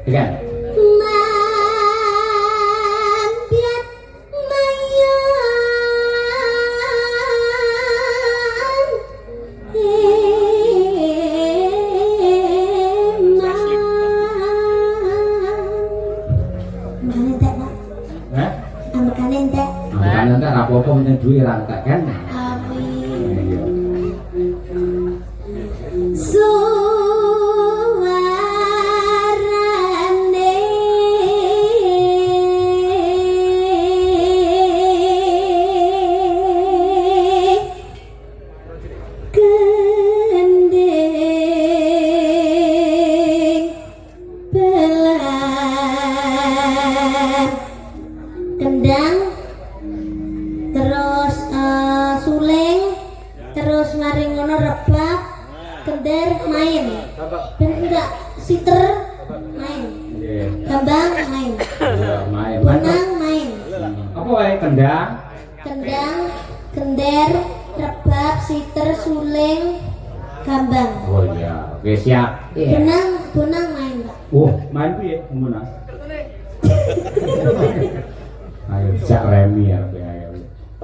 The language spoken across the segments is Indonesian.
Kan? Mampiat mayan Hah? Ambekane entek. Ambekane entek ra apa-apa penting duwe ra entek kan? Amin. Iya. Suarane gending belan kendang terus suling terus mari ngono rebab kender main dan enggak siter main gambang main Main. bonang main Apa wae kendang? kendang kender rebab siter suling gambang Oh iya, oke siap. bonang bonang main Pak. Main piye ngono? Ayo jak remi ya, ayo.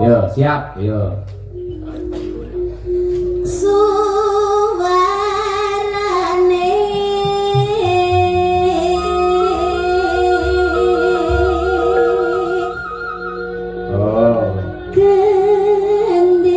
Yo, siap, yo. Suarane gending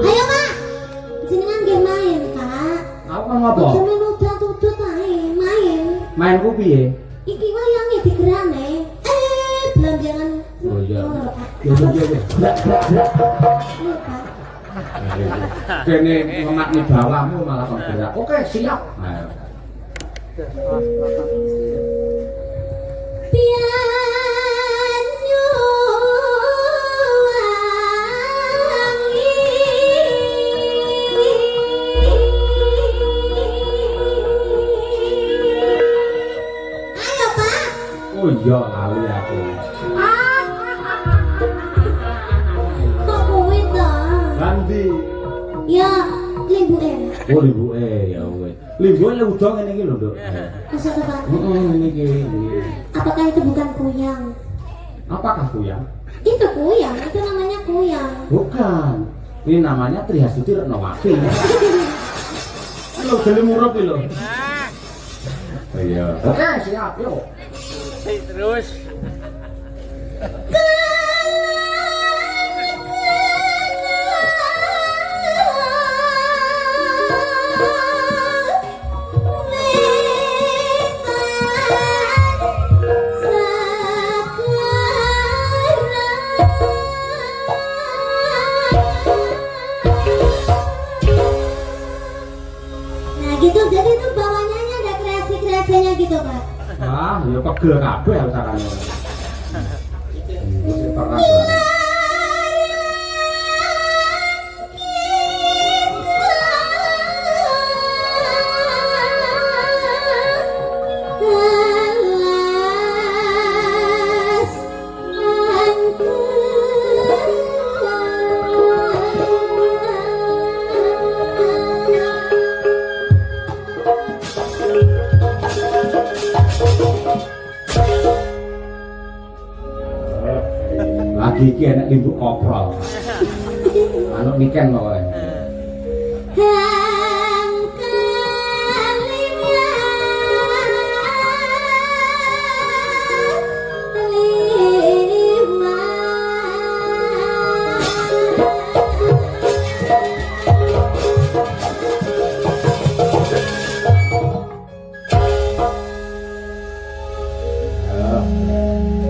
Ayo Pak, jenengan nggih main Pak. Aku kan ngopo? Jenengan udah tutut ae main. Main ku piye? Iki wayange digerane. Belambangan. Oh iya. Iya, Yo. Pak. Kene ngemakni bawahmu malah kok gerak. Oke, siap. Ayo. Pianyu Ayo Pak. Oh iya, lali aku. Kok kuwi to? Ganti. Ya, limbuke. Oh, limbuke ya wis. Limbuke lu udah ngene iki lho, Nduk. Bisa to Pak? Ngene iki. Apakah itu bukan kuyang? Apakah kuyang? Itu kuyang, itu namanya kuyang. Bukan. Ini namanya Trihasuti Retnowati. Lo jadi murah lo. Iya. Oke, siap, yuk. Terus. Nah gitu, jadi tuh bawahnya ada kreasi-kreasinya gitu Pak. Ah, ya pegel kabeh usahane. Wis pernah. Lagi iki enek limbu koprol. Anu niken kok.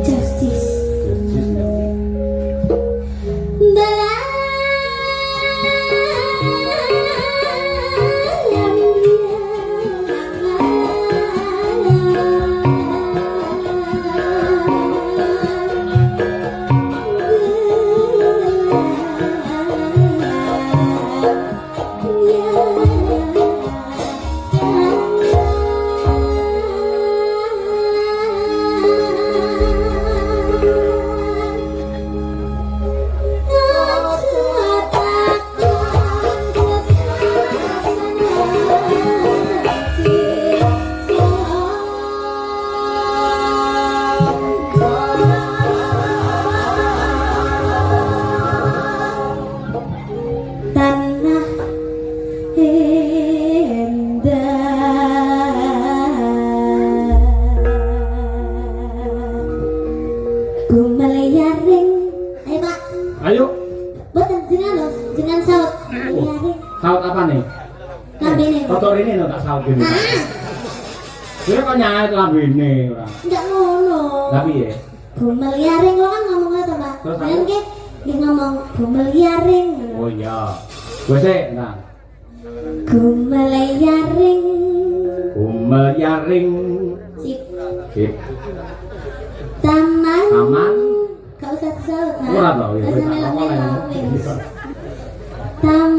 Justice. Justice. Gumeliaring. Ayo Pak. Ayo. Betul jenengan loh, jenengan saut. Gumeliaring. Saut apa nih? Lambe nih. Kotor ini lo tak saut gini. Dia kok nyait lambe ini. Enggak ngono. Tapi ya. Gumeliaring lo kan ngomongnya tuh Pak. Terus Dan ke dia ngomong gumeliaring. Oh iya. Gue sih, nah. Gumeliaring. Gumeliaring. Sip. Sip. Taman. Taman. Gak usah saut. Ora tau ya. Gak usah melok-melok. Taman.